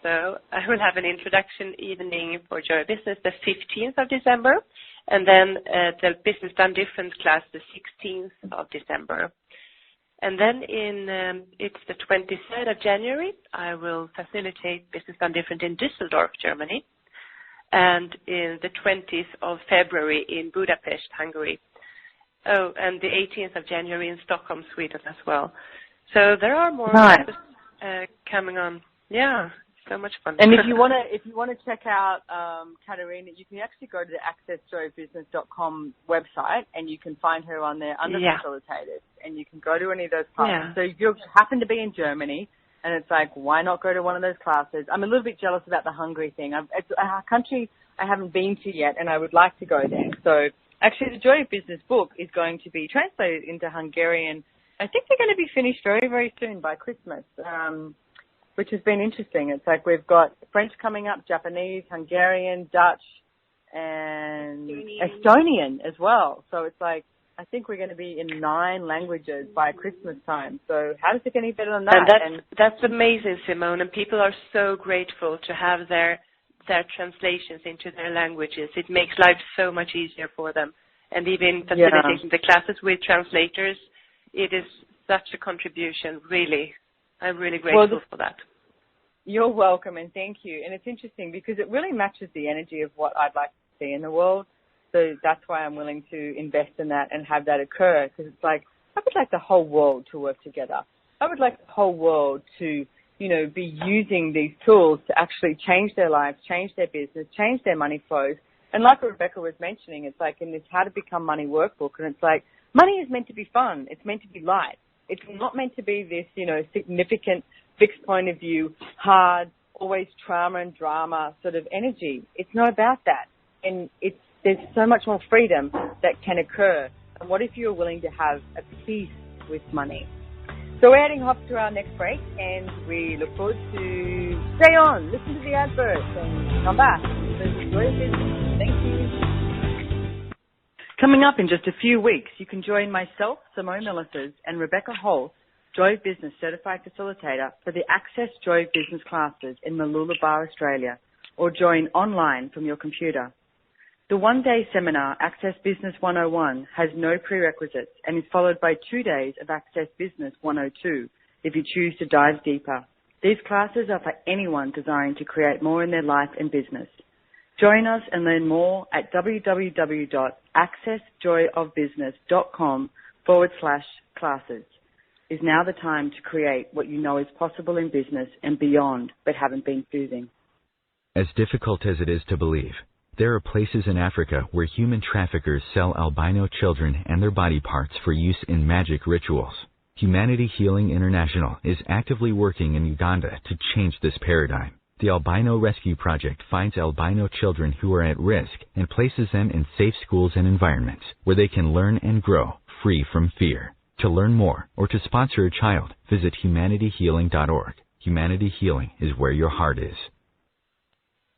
[SPEAKER 3] So I will have an introduction evening for Joy of Business the 15th of December, and then the Business Done Different class the 16th of December. And then it's the 23rd of January, I will facilitate Business Done Different in Düsseldorf, Germany, and in the 20th of February in Budapest, Hungary. Oh, and the 18th of January in Stockholm, Sweden as well. So there are more coming on. Yeah. So much fun.
[SPEAKER 2] And if you want to check out Katarina, you can actually go to the accessjoyofbusiness.com website, and you can find her on there under Facilitators, and you can go to any of those classes. Yeah. So if you happen to be in Germany, and it's like, why not go to one of those classes? I'm a little bit jealous about the Hungary thing. It's a country I haven't been to yet, and I would like to go there. So actually, the Joy of Business book is going to be translated into Hungarian. I think they're going to be finished very, very soon by Christmas. Which has been interesting. It's like we've got French coming up, Japanese, Hungarian, Dutch, and Estonian as well. So it's like, I think we're going to be in 9 languages by Christmas time. So how does it get any better than that?
[SPEAKER 3] And that's amazing, Simone. And people are so grateful to have their translations into their languages. It makes life so much easier for them. And even facilitating the classes with translators, it is such a contribution, really. I'm really grateful for that.
[SPEAKER 2] You're welcome, and thank you. And it's interesting because it really matches the energy of what I'd like to see in the world. So that's why I'm willing to invest in that and have that occur, because it's like, I would like the whole world to work together. I would like the whole world to, be using these tools to actually change their lives, change their business, change their money flows. And like Rebecca was mentioning, it's like in this How to Become Money workbook, and it's like, money is meant to be fun. It's meant to be light. It's not meant to be this, significant, fixed point of view, hard, always trauma and drama sort of energy. It's not about that. And there's so much more freedom that can occur. And what if you're willing to have a peace with money? So we're heading off to our next break, and we look forward to stay on, listen to the adverts, and come back. So enjoy your business. Thank you. Coming up in just a few weeks, you can join myself, Simone Milasas, and Rebecca Holt, Joy of Business Certified Facilitator, for the Access Joy of Business classes in Mooloolaba, Australia, or join online from your computer. The one-day seminar, Access Business 101, has no prerequisites and is followed by 2 days of Access Business 102 if you choose to dive deeper. These classes are for anyone desiring to create more in their life and business. Join us and learn more at www.accessjoyofbusiness.com/classes. Is now the time to create what you know is possible in business and beyond, but haven't been choosing.
[SPEAKER 1] As difficult as it is to believe, there are places in Africa where human traffickers sell albino children and their body parts for use in magic rituals. Humanity Healing International is actively working in Uganda to change this paradigm. The Albino Rescue Project finds albino children who are at risk and places them in safe schools and environments where they can learn and grow free from fear. To learn more or to sponsor a child, visit humanityhealing.org. Humanity Healing is where your heart is.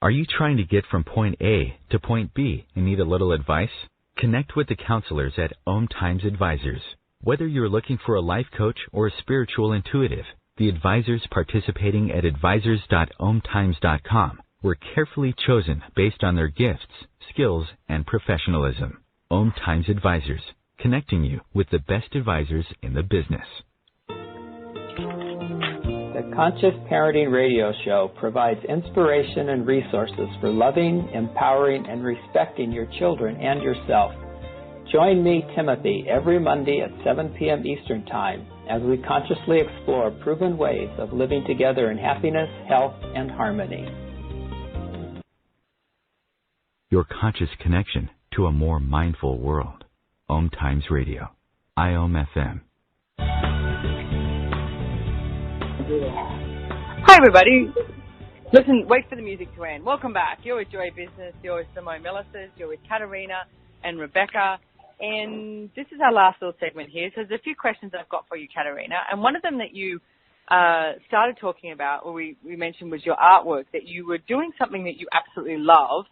[SPEAKER 1] Are you trying to get from point A to point B and need a little advice? Connect with the counselors at OMTimes Advisors. Whether you're looking for a life coach or a spiritual intuitive, the advisors participating at advisors.omtimes.com were carefully chosen based on their gifts, skills, and professionalism. OMTimes Advisors, connecting you with the best advisors in the business.
[SPEAKER 8] The Conscious Parenting Radio Show provides inspiration and resources for loving, empowering, and respecting your children and yourself. Join me, Timothy, every Monday at 7 p.m. Eastern Time as we consciously explore proven ways of living together in happiness, health, and harmony.
[SPEAKER 1] Your conscious connection to a more mindful world. OMTimes Radio. IOM FM.
[SPEAKER 2] Hi, everybody. Listen, wait for the music to end. Welcome back. You're with Joy Business. You're with Simone Milasas. You're with Katarina and Rebecca. And this is our last little segment here. So there's a few questions I've got for you, Katarina. And one of them that you started talking about, or we mentioned, was your artwork, that you were doing something that you absolutely love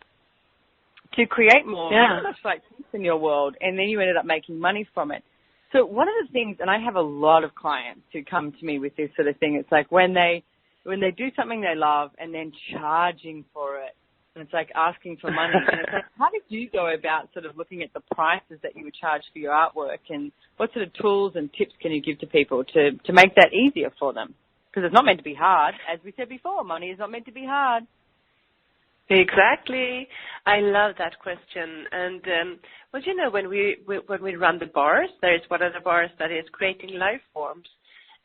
[SPEAKER 2] to create more, much like peace in your world. And then you ended up making money from it. So one of the things, and I have a lot of clients who come to me with this sort of thing, it's like when they do something they love and then charging for it. And it's like asking for money. And it's like, how did you go about sort of looking at the prices that you would charge for your artwork, and what sort of tools and tips can you give to people to make that easier for them? Because it's not meant to be hard. As we said before, money is not meant to be hard.
[SPEAKER 3] Exactly. I love that question. And, well, you know, when we run the bars, there is one of the bars that is creating life forms.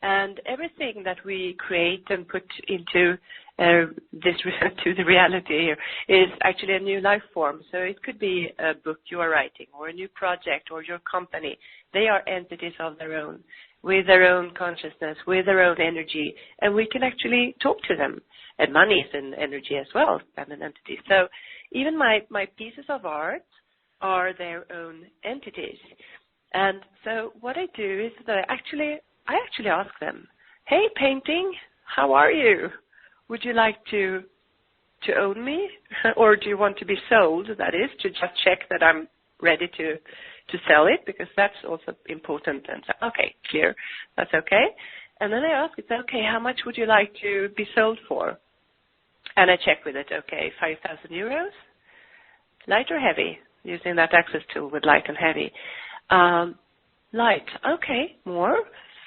[SPEAKER 3] And everything that we create and put into to the reality here is actually a new life form. So it could be a book you are writing, or a new project, or your company. They are entities of their own, with their own consciousness, with their own energy, and we can actually talk to them. And money is an energy as well, and an entity. So even my pieces of art are their own entities. And so what I do is that I actually ask them, hey, painting, how are you? Would you like to own me? Or do you want to be sold? That is, to just check that I'm ready to sell it, because that's also important. And so, okay, clear, that's okay. And then I ask, it's okay, how much would you like to be sold for? And I check with it, okay, 5,000 euros, light or heavy, using that access tool with light and heavy. Light, okay, more,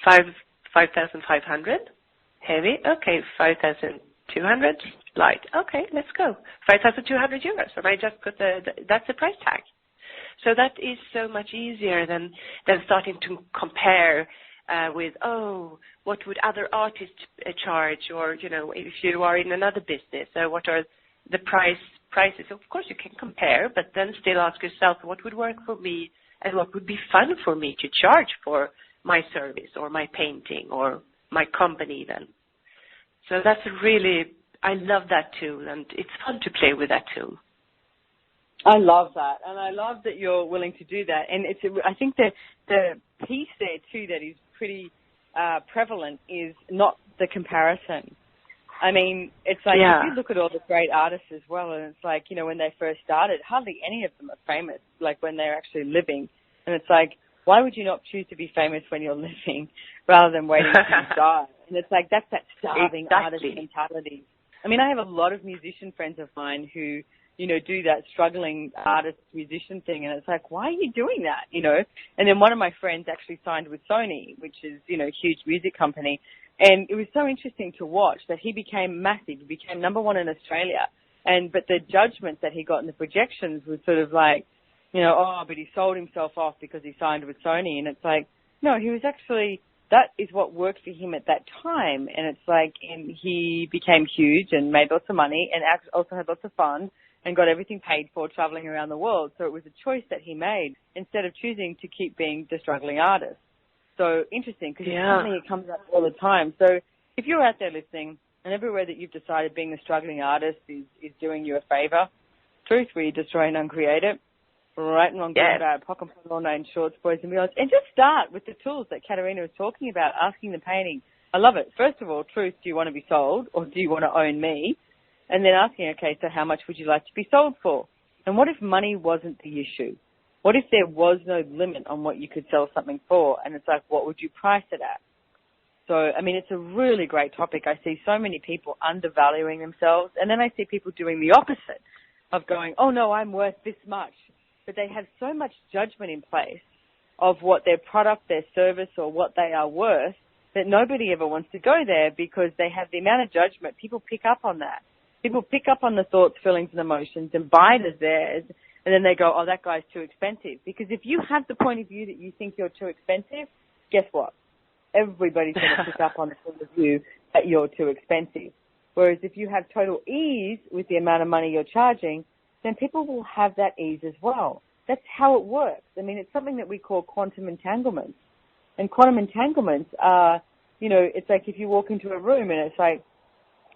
[SPEAKER 3] 5,500, heavy, okay, 5,200, light, okay, let's go, 5,200 euros, and I just put that's the price tag. So that is so much easier than starting to compare with, what would other artists charge, or, you know, if you are in another business, what are the prices? Of course you can compare, but then still ask yourself, what would work for me, and what would be fun for me to charge for my service or my painting or my company then. So that's really, I love that tool, and it's fun to play with that tool.
[SPEAKER 2] I love that, and I love that you're willing to do that. And I think that the piece there too that is pretty prevalent is not the comparison. I mean, it's like if you look at all the great artists as well, and it's like, you know, when they first started, hardly any of them are famous, like when they're actually living. And it's like, why would you not choose to be famous when you're living rather than waiting till you die? And it's like, that's that starving artist mentality. I mean, I have a lot of musician friends of mine who, you know, do that struggling artist musician thing. And it's like, why are you doing that? You know? And then one of my friends actually signed with Sony, which is, you know, a huge music company. And it was so interesting to watch that he became massive. He became number one in Australia. But the judgments that he got in the projections was sort of like, you know, but he sold himself off because he signed with Sony. And it's like, no, he was actually, that is what worked for him at that time. And it's like, and he became huge and made lots of money and also had lots of fun and got everything paid for traveling around the world. So it was a choice that he made instead of choosing to keep being the struggling artist. So interesting, because it's something that comes up all the time. So if you're out there listening, and everywhere that you've decided being a struggling artist is doing you a favor, truth, we destroy and uncreate it. Right and wrong, good and bad, pock and put all nine shorts, boys and girls. And just start with the tools that Katarina was talking about, asking the painting. I love it. First of all, truth, do you want to be sold or do you want to own me? And then asking, okay, so how much would you like to be sold for? And what if money wasn't the issue? What if there was no limit on what you could sell something for? And it's like, what would you price it at? So, I mean, it's a really great topic. I see so many people undervaluing themselves. And then I see people doing the opposite of going, oh, no, I'm worth this much. But they have so much judgment in place of what their product, their service, or what they are worth that nobody ever wants to go there because they have the amount of judgment. People pick up on that. People pick up on the thoughts, feelings, and emotions and buy it as theirs And then they go, oh, that guy's too expensive. Because if you have the point of view that you think you're too expensive, guess what? Everybody's going to pick up on the point of view that you're too expensive. Whereas if you have total ease with the amount of money you're charging, then people will have that ease as well. That's how it works. I mean, it's something that we call quantum entanglements. And quantum entanglements are, you know, it's like if you walk into a room and it's like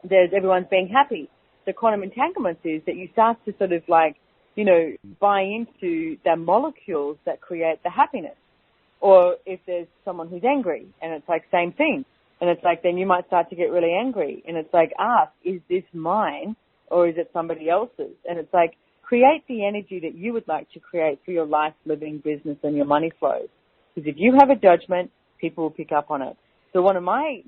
[SPEAKER 2] everyone's being happy. The quantum entanglements is that you start to sort of like, you know, buy into the molecules that create the happiness. Or if there's someone who's angry and it's like same thing. And it's like then you might start to get really angry. And it's like ask, is this mine or is it somebody else's? And it's like create the energy that you would like to create for your life, living, business and your money flows. Because if you have a judgment, people will pick up on it. So one of my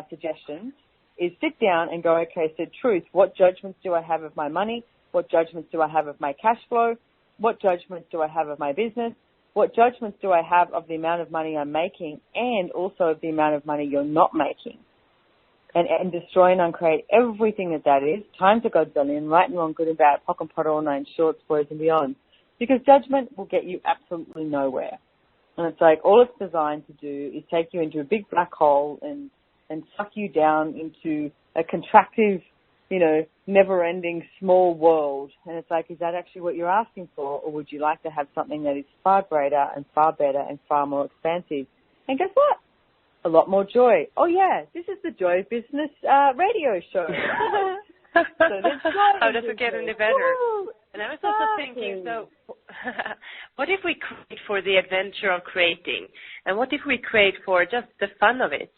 [SPEAKER 2] suggestions is sit down and go, okay, so truth, what judgments do I have of my money? What judgments do I have of my cash flow? What judgments do I have of my business? What judgments do I have of the amount of money I'm making and also of the amount of money you're not making? And destroy and uncreate everything that is. Times a godzillion, right and wrong, good and bad, pock and pot, all nine shorts, boys and beyond. Because judgment will get you absolutely nowhere. And it's like all it's designed to do is take you into a big black hole and suck you down into a contractive, you know, never-ending small world. And it's like, is that actually what you're asking for? Or would you like to have something that is far greater and far better and far more expansive? And guess what? A lot more joy. Oh, yeah, this is the Joy Business radio show. So
[SPEAKER 3] how does it get any better? Woo! And I was also thinking, so what if we create for the adventure of creating? And what if we create for just the fun of it?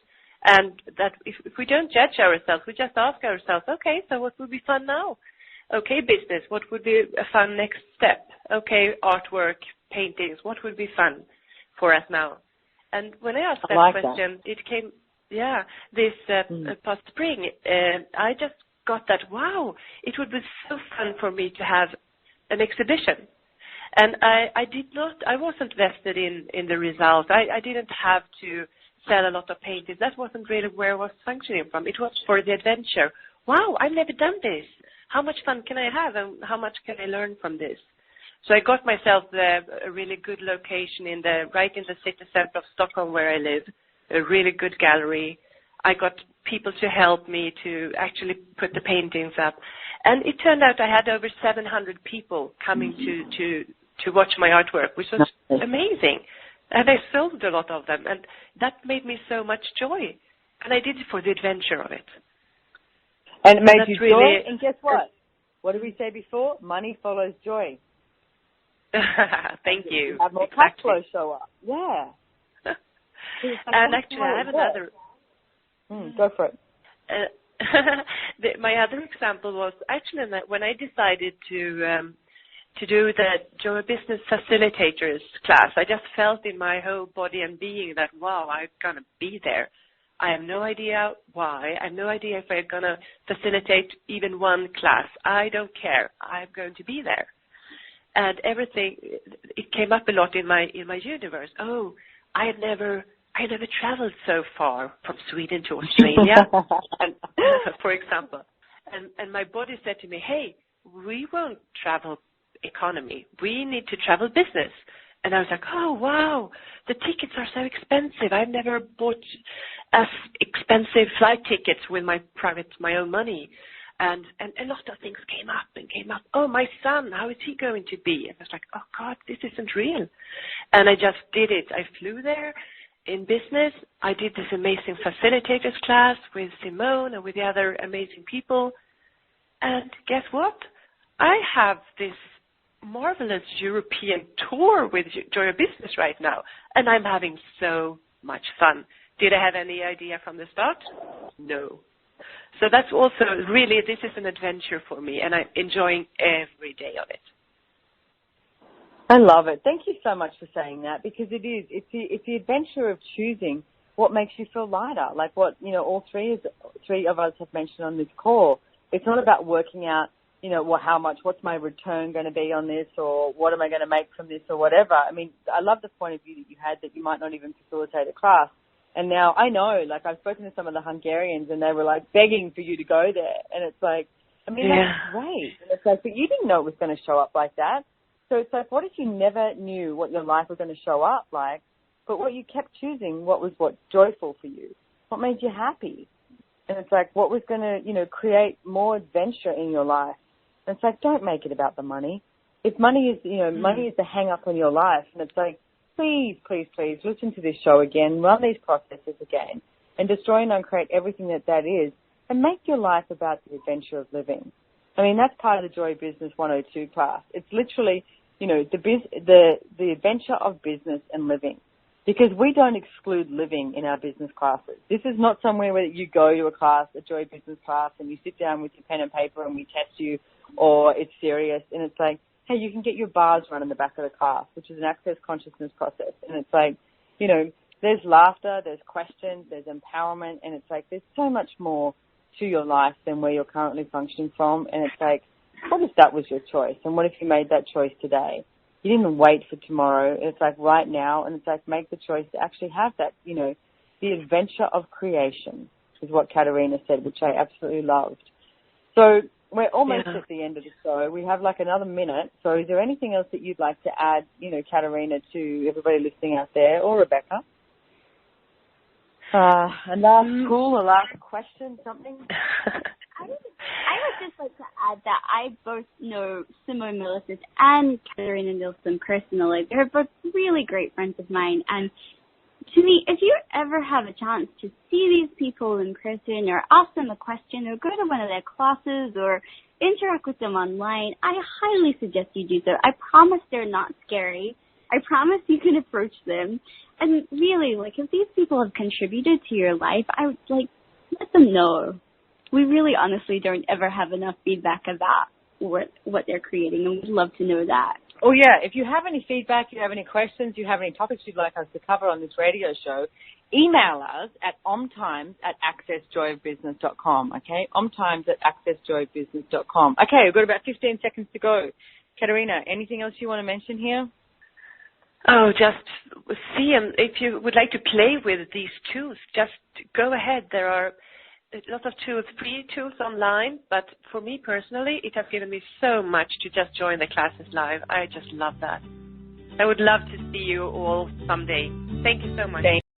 [SPEAKER 3] And that if we don't judge ourselves, we just ask ourselves, okay, so what would be fun now? Okay, business, what would be a fun next step? Okay, artwork, paintings, what would be fun for us now? And when I asked that question, it came, this past spring, I just got that, wow, it would be so fun for me to have an exhibition. And I wasn't vested in the result. I didn't have to sell a lot of paintings. That wasn't really where I was functioning from. It was for the adventure. Wow, I've never done this. How much fun can I have and how much can I learn from this? So I got myself a really good location right in the city center of Stockholm where I live, a really good gallery. I got people to help me to actually put the paintings up. And it turned out I had over 700 people coming to watch my artwork, which was amazing. And I sold a lot of them, and that made me so much joy. And I did it for the adventure of it.
[SPEAKER 2] And it made you joy, and guess what? What did we say before? Money follows joy.
[SPEAKER 3] Thank you.
[SPEAKER 2] Have more cash flow show up. Yeah.
[SPEAKER 3] And actually, I have another.
[SPEAKER 2] Go for it.
[SPEAKER 3] My other example was actually when I decided to do the Joy Business Facilitators class. I just felt in my whole body and being that, wow, I'm going to be there. I have no idea why. I have no idea if I'm going to facilitate even one class. I don't care. I'm going to be there. And everything, it came up a lot in my universe. Oh, I had never traveled so far from Sweden to Australia, and, for example. And my body said to me, hey, we won't travel economy. We need to travel business. And I was like, oh, wow, the tickets are so expensive. I've never bought as expensive flight tickets with my own money. And a lot of things came up. Oh, my son, how is he going to be? And I was like, oh, God, this isn't real. And I just did it. I flew there in business. I did this amazing facilitators class with Simone and with the other amazing people. And guess what? I have this marvelous European tour with Joy of Business right now, and I'm having so much fun. Did I have any idea from the start? No. So that's also really, this is an adventure for me, and I'm enjoying every day of it.
[SPEAKER 2] I love it. Thank you so much for saying that, because it's the adventure of choosing what makes you feel lighter, like what, you know, all three of us have mentioned on this call. It's not about working out, you know, what's my return going to be on this, or what am I going to make from this, or whatever. I mean, I love the point of view that you had that you might not even facilitate a class. And now I know, like, I've spoken to some of the Hungarians and they were like begging for you to go there. And it's like, I mean, that's great. And it's like, but you didn't know it was going to show up like that. So it's like, what if you never knew what your life was going to show up like, but what you kept choosing, what's joyful for you? What made you happy? And it's like, what was going to, create more adventure in your life? And it's like, don't make it about the money. If money is, money is the hang up on your life. And it's like, please, please, please listen to this show again, run these processes again, and destroy and uncreate everything that is, and make your life about the adventure of living. I mean, that's part of the Joy Business 102 class. It's literally, the adventure of business and living. Because we don't exclude living in our business classes. This is not somewhere where you go to a class, a Joy Business class, and you sit down with your pen and paper and we test you, or it's serious. And it's like, hey, you can get your bars run in the back of the class, which is an access consciousness process. And it's like, there's laughter, there's questions, there's empowerment, and it's like there's so much more to your life than where you're currently functioning from. And it's like, what if that was your choice? And what if you made that choice today? You didn't wait for tomorrow. It's like right now, and it's like make the choice to actually have that, the adventure of creation is what Katarina said, which I absolutely loved. So we're almost at the end of the show. We have like another minute. So is there anything else that you'd like to add, Katarina, to everybody listening out there, or Rebecca? A last question, something?
[SPEAKER 4] I would just like to add that I both know Simone Milasas and Katarina Nilsson personally. They're both really great friends of mine. And to me, if you ever have a chance to see these people in person or ask them a question or go to one of their classes or interact with them online, I highly suggest you do so. I promise they're not scary. I promise you can approach them. And really, if these people have contributed to your life, I would, let them know. We really honestly don't ever have enough feedback about what they're creating, and we'd love to know that.
[SPEAKER 2] Oh, yeah. If you have any feedback, you have any questions, you have any topics you'd like us to cover on this radio show, email us at omtimes@accessjoyofbusiness.com, okay? omtimes@accessjoyofbusiness.com. Okay, we've got about 15 seconds to go. Katarina, anything else you want to mention here?
[SPEAKER 3] Oh, just see them. If you would like to play with these tools, just go ahead. There are lots of tools, free tools online, but for me personally, it has given me so much to just join the classes live. I just love that. I would love to see you all someday. Thank you so much.